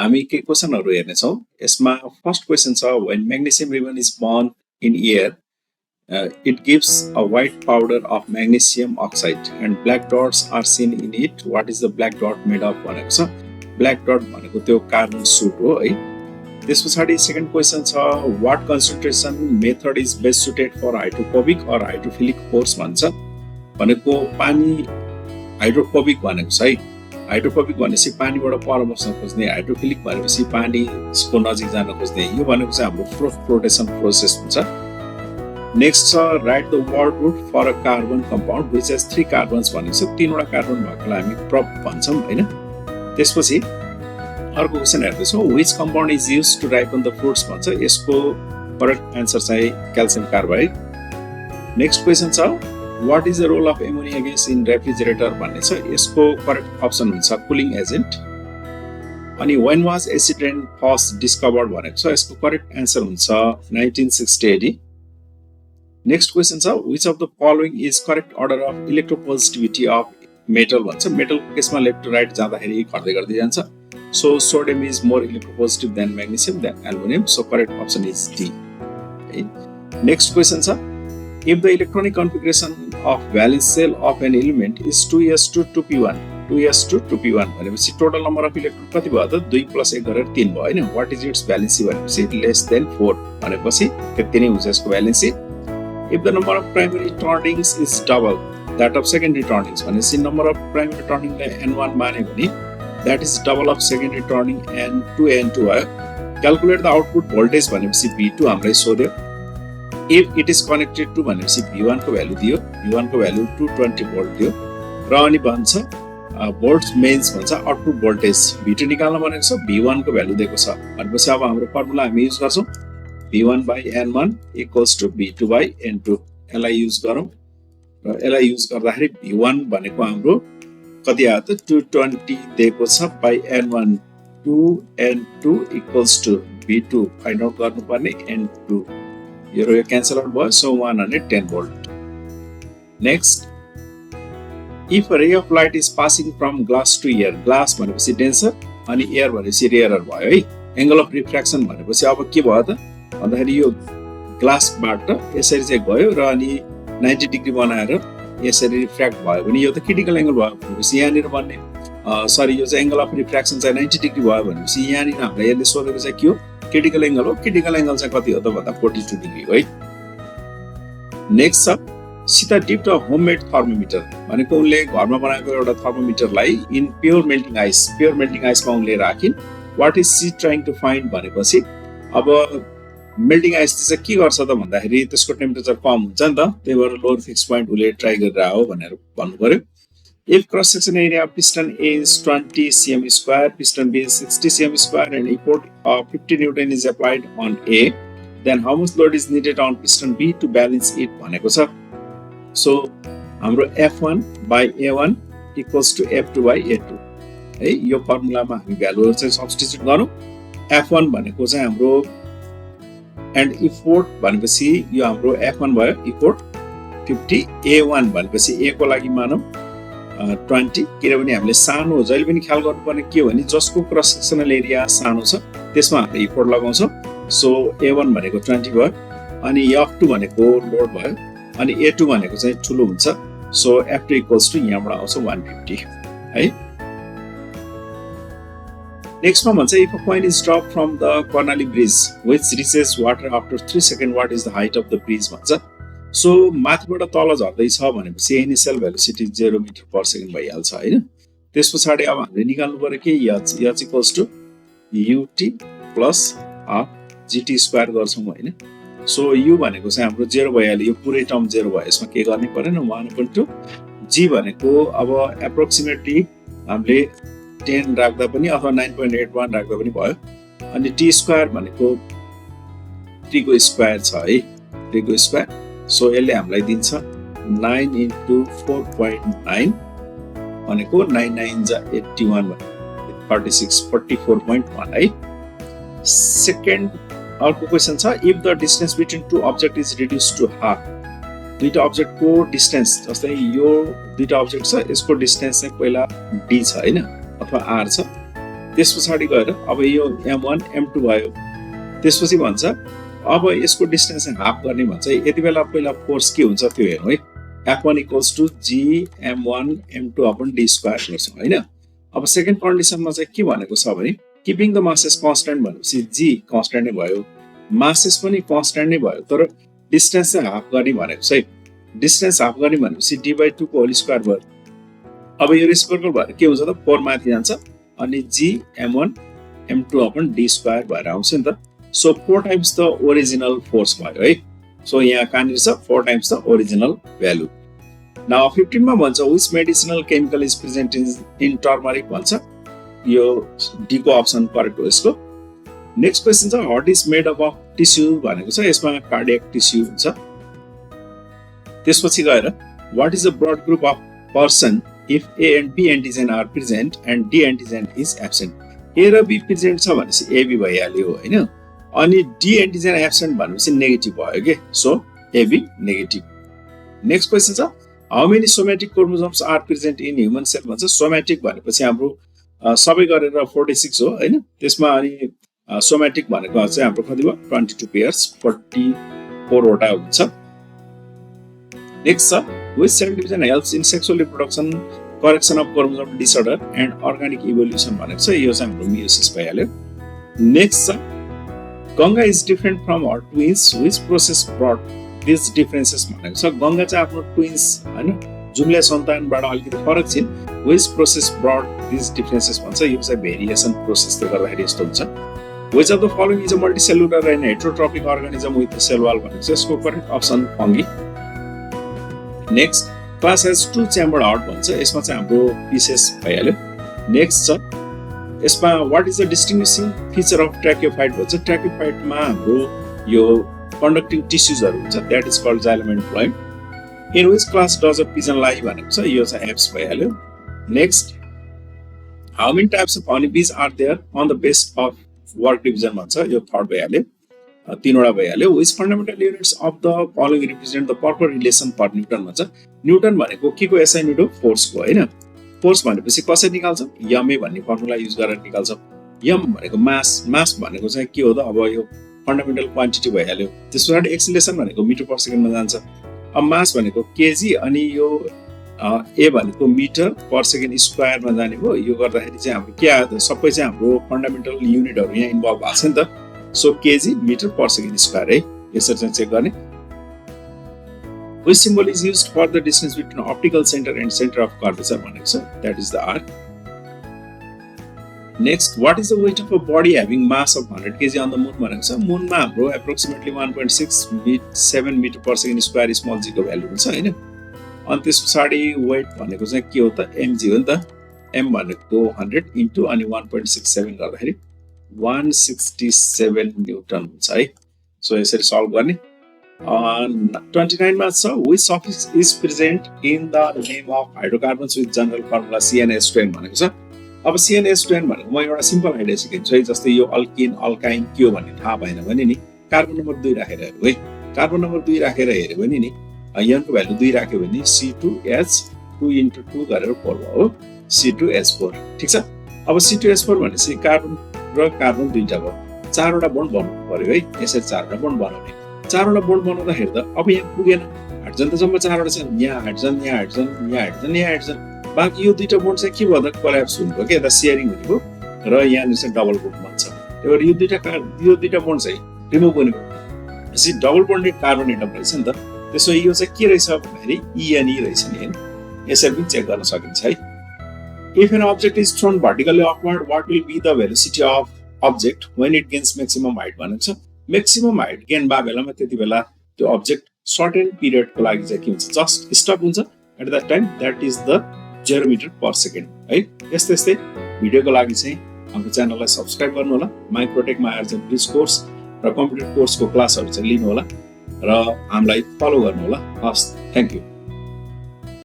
हामी के क्वेशनहरु हेर्ने छौं। यसमा फर्स्ट क्वेशन छ, when magnesium ribbon is burned in air, it gives a white powder of magnesium oxide and black dots are seen in it. What is the black dot made of भनेको छ। black dot भनेको त्यो carbon suit हो है। त्यसपछि second question छ, what concentration method is best suited for hydrophobic or hydrophilic pores भन्छ। भनेको पानी हाइड्रोफोबिक भनेको छ है। हाइड्रोफोबिक भनेपछि पानीबाट पर बस्न खोज्ने, हाइड्रोफिलिक भनेपछि पानीको नजिक जान खोज्ने। यो भनेको चाहिँ हाम्रो फ्लोटेसन प्रोसेस हुन्छ। नेक्स्ट छ, write the word root for a carbon compound which has 3 carbons भनेको छ। 3 वटा कार्बन भएकोलाई हामी प्रप भन्छौं हैन। त्यसपछि अर्को क्वेशन हेर्दै छौं, which compound is used to ripen the fruits भन्छ। यसको करेक्ट आन्सर चाहिँ क्याल्सियम कार्बाइड। नेक्स्ट क्वेशन छ, what is the role of ammonia gas in refrigerator भन्ने छ। यसको करेक्ट अप्सन हुन्छ कुलिङ एजेन्ट। अनि when was acid rain first discovered भनेको छ। यसको करेक्ट आन्सर हुन्छ 1960 AD। नेक्स्ट क्वेशन छ, which of the following is correct order of electropositivity of metal भन्छ। मेटलको केसमा लेफ्ट टु राइट जाँदाखेरि घट्दै गर्दै जान्छ। So sodium is more electropositive than magnesium than aluminum. So correct option is D. Next question छ, if the electronic configuration of valence shell of an element is 2s2 2p1 2s2 2p1 भनेपछि total number of electron कति भयो त 2 + 1 गरेर 3 भयो हैन। What is it's valency भनेपछि less than 4 भनेपछि त्यति नै हुन्छ यसको valency. if the number of primary turnings is double that of secondary turnings भनेपछि नम्बर अफ प्राइमरी टर्निङ लाई n1 माने भने that is double of secondary turning n2 n2 भयो। क्याल्कुलेट द आउटपुट भोल्टेज भनेपछि v2 हामीलाई सोध्यो। if it is connected to भनेपछि v1 को भ्यालु दियो, v1 को भ्यालु 220 भोल्ट दियो र अनि भन्छ भोल्ट्स मेन्स भन्छ आउटपुट भोल्टेज v2 निकाल्न भनेको छ, v1 को भ्यालु दिएको छ भनेपछि अब हाम्रो फर्मुला हामी युज गर्छौं v1/n1 = v2/n2। यसलाई युज गरौँ र यसलाई युज गर्दाखेरि v1 भनेको हाम्रो कति आयो त 220 दिएको छ by n1 2n2 = v2 find out गर्नुपर्ने n2 यो क्यान्सल आउट भयो। So 110 volt. Next, if a ray of light is passing from glass to air, glass भनेपछि डेन्सर अनि एयर भनेपछि रेयरर भयो है। एंगल अफ रिफ्र्याक्सन भनेपछि अब के भयो त भन्दाखेरि यो ग्लासबाट यसरी चाहिँ गयो र अनि 90 डिग्री बनाएर यसरी रिफ्र्याक्ट भयो भने यो त क्रिटिकल एंगल भयो भनेपछि यहाँनिर भन्ने सरी यो चाहिँ एंगल अफ रिफ्र्याक्सन चाहिँ 90 डिग्री भयो भनेपछि यहाँनिर हामीलाई यसले सोधेको चाहिँ के हो क्रिटिकल एंगल हो। क्रिटिकल एंगल चाहिँ कति हो त भन्दा 42 डिग्री हो है। नेक्स्ट छ, Sita dipped a homemade thermometer भनेको उनले घरमा बनाएको एउटा थर्मोमिटरलाई in pure melting ice, pure melting आइसमा उनले राखिन्। What is she trying to find भनेपछि अब मेल्टिङ आइस चाहिँ के गर्छ त भन्दाखेरि त्यसको टेम्परेचर कम हुन्छ नि त, त्यही भएर लोअर फिक्स पोइन्ट उले ट्राई गरेर हो भनेर भन्नु पर्यो। if cross section area of piston A is 20 cm square, piston B is 60 cm square and effort of 50 Newton is applied on A, then how much load is needed on piston B to balance it भनेको छ। so हाम्रो F1/A1 = F2/A2 है। यो फर्मुलामा हामी भ्यालुहरु चाहिँ substitute गरौँ। F1 भनेको चाहिँ हाम्रो एन्ड इफोर्ट भनेपछि यो हाम्रो F1 भयो, इफोर्ट 50, A1 भनेपछि A को लागि मानौं 20 किनभने हामीले सानो जहिले पनि ख्याल गर्नुपर्ने के हो भने जसको क्रस सेक्सनल एरिया सानो छ त्यसमा हामीले इफोर्ट लगाउँछौं। सो A1 भनेको 20 भयो अनि F2 भनेको लोड भयो अनि A2 भनेको चाहिँ ठुलो हुन्छ। सो F2 = यहाँबाट आउँछ 150 है। नेक्स्टमा भन्छ if a coin is dropped from the Cornwall bridge which reaches water after 3 seconds, what is the height of the bridge भन्छ। सो माथिबाट तल झर्दै छ भनेपछि initial velocity 0 metre per second भइहाल्छ हैन। त्यसपछि अब हामीले निकाल्नु पर्यो के h = ut + half gt² गर्छौं हैन। सो u भनेको चाहिँ हाम्रो 0 भइहाल्यो, यो पुरै टर्म 0 भयो, यसमा के गर्ने परेन 1/2 g भनेको अब एप्रोक्सिमेटली हामीले 10 राख्दा पनि अथवा 9.81 राख्दा पनि भयो अनि t² भनेको 3 को स्क्वायर छ है, 3 को स्क्वायर। सो यसले हामीलाई दिन्छ 9 * 4.9 भनेको 9 9 जा 81 36 44.1 है। सेकेन्ड अर्को क्वेशन छ, if the distance between two object is reduced to half, दुईटा अब्जेक्टको डिस्टेन्स जस्तै यो दुईटा अब्जेक्ट छ यसको डिस्टेन्स चाहिँ पहिला d छ हैन अथवा r छ त्यस पछाडि गएर अब यो m1 m2 भयो। त्यसपछि भन्छ अब यसको डिस्टेन्स हाफ गर्ने भन्छ। यति बेला पहिला फोर्स के हुन्छ त्यो हेरौँ है। F1 = g m1 m2 upon d square गर्छौँ हैन। अब सेकेन्ड कन्डिसनमा चाहिँ के भनेको छ भने किपिङ द मासेस कन्स्ट्यान्ट भनेपछि g कन्स्ट्यान्ट नै भयो, मासेस पनि कन्स्ट्यान्ट नै भयो, तर डिस्टेन्स चाहिँ हाफ गर्ने भनेको छ है। डिस्टेन्स हाफ गर्ने भनेपछि d/2 को होल स्क्वायर भयो। अब यो रेसिप्रोकल भएर के हुन्छ त 4 माथि जान्छ अनि g m1 m2 upon d square भएर आउँछ नि त। So 4 times the original force भयो है। सो यहाँ कहाँनिर छ 4 times the original value. Now 15 मा भन्छ which medicinal chemical is present in turmeric भन्छ। यो डी को अप्सन करेक्ट हो यसको। नेक्स्ट क्वेशन छ heart is made up of tissue भनेको छ। यसमा कार्डियक टिस्यु हुन्छ। त्यसपछि गएर what is the blood group of person if A and B antigen are present and D antigen is absent. A र बी प्रेजेन्ट छ भनेपछि एबी भइहाल्यो हैन। अनि डी एन्टिजेन एब्सेन्ट भनेपछि नेगेटिभ भयो के। So AB negative. Next question छ how many somatic chromosomes are present in human sale भन्छ। सोमेटिक भनेपछि हाम्रो सबै गरेर 46 हो हैन। त्यसमा अनि सोमेटिक भनेको चाहिँ हाम्रो कति भयो 22 पेयर्स 44 वटा हुन्छ। नेक्स्ट छ which cell division helps in sexual reproduction, correction of chromosome disorder and organic evolution भनेको छ। यो चाहिँ हाम्रो meiosis भइहाल्यो। नेक्स्ट छ Ganga is different from our twins which process brought these differences भनेको छ। गंगा चाहिँ आफ्नो ट्विन्स हैन जुम्ले सन्तानबाट अलिकति फरक छिन्। which process brought these differences भन्छ। यो चाहिँ भेरिएसन प्रोसेसले गर्दाखेरि यस्तो हुन्छ। which of the following is a multicellular and heterotrophic organism with a cell wall भनेको छ। यसको correct option fungi. Next class has 2 chambered heart भन्छ। यसमा चाहिँ हाम्रो पीसेस भइहाल्यो। नेक्स्ट छ यसमा what is the distinguishing feature of tracheophyte भन्छ। ट्र्याकियोफाइटमा हाम्रो यो कन्डक्टिङ टिस्युजहरु हुन्छ that is called xylem and phloem. In which class does a pigeon लाई भनेको छ। यो चाहिँ एप्स भइहाल्यो। Next how many types of honey bees are there on the base of work division भन्छ। यो थर्ड भइहाल्यो। 3 वटा भइहाल्यो। Which fundamental units of the following represent the proper relation per Newton भन्छ। न्यूटन भनेको के को एसआई युनिट हो फोर्स को हैन। फोर्स भनेपछि कसरी निकाल्छौं यम भन्ने फर्मुला युज गरेर निकाल्छौं। यम भनेको मास, मास भनेको चाहिँ के हो त अब यो फन्डामेन्टल क्वान्टिटी भइहाल्यो। त्यसपछि एक्सेलरेसन भनेको मिटर पर सेकेन्डमा जान्छ। अब मास भनेको केजी अनि यो ए भनेको मिटर पर सेकेन्ड स्क्वायरमा जाने भयो। यो गर्दाखेरि चाहिँ हाम्रो के आयो त सबै चाहिँ हाम्रो फन्डामेन्टल युनिटहरु यहाँ इन्भल्भ भएको छ नि त। So kg metre per second square है। यसरी चाहिँ चेक गर्ने। Which symbol is used for the distance between optical center and center of curvature भनेको छ। That is the R. Next, what is the weight of a body having mass of 100 kg on the moon भनेको छ। मुनमा हाम्रो approximately 1.67 meter per second square small g को value हुन्छ हैन। अनि त्यसपछि वेट भनेको चाहिँ के हो त mg हो नि त। m भनेको 100 into अनि 1.67 गर्दाखेरि 167 न्यूटन हुन्छ है। सो यसरी सल्भ गर्ने। 29 मा छ which suffix is present in the name of hydrocarbons with general formula CnH2n भनेको छ। अब CnH2n भनेको म एउटा सिम्पल आइडिया सिकाउँछु है। जस्तै यो अल्किन अल्काइन के हो भन्ने थाहा भएन भने नि कार्बन नम्बर 2 राखेर हेरौँ है। कार्बन नम्बर 2 राखेर हेर्यो भने नि n को भ्यालु 2 राख्यो भने C2H2 * 2 गरेर 4 भयो C2H4 ठीक छ। अब C2H4 भनेपछि कार्बन र कार्बन दुईटा भयो। 4 वटा बन्ड बनाउनु पर्यो है। यसरी 4 वटा बन्ड बनाउने। 4 वटा बन्ड बनाउँदाखेरि त अब यहाँ पुगेन। हाइड्रोजन त जम्मा 4 वटा छ। यहाँ हाइड्रोजन, यहाँ हाइड्रोजन, यहाँ हाइड्रोजन, यहाँ हाइड्रोजन। बाकी यो दुईटा बन्ड चाहिँ के भयो त कोल्याप्स हुनुभयो के त शेयरिङ हुनुभयो र यहाँ चाहिँ डबल बन्ड बन्छ। त्यही भएर यो दुईटा बन्ड चाहिँ रिमुभ हुने भयो। यसरी डबल बन्डेड कार्बन एटम रहेछ नि त। त्यसो यो चाहिँ के रहेछ भन्दाखेरि ENE रहेछ नि हैन। यसरी पनि चेक गर्न सकिन्छ है। If an object is thrown vertically upward, what will be the velocity of object when it gains maximum height भनेको छ। maximum height गेन भए बेलामा त्यति बेला त्यो अब्जेक्ट सर्टेन पिरियड को लागि चाहिँ के हुन्छ जस्ट स्टप हुन्छ at that time. That is the 0 metre per second है। यस्तै भिडियोको लागि चाहिँ हाम्रो च्यानललाई सब्स्क्राइब गर्नु होला। माइक्रोटेकमा आएर चाहिँ ब्रिज कोर्स र कम्प्युटर कोर्सको क्लासहरु चाहिँ लिनु होला र हामीलाई फलो गर्नु होला। हस्, थ्यांक यू।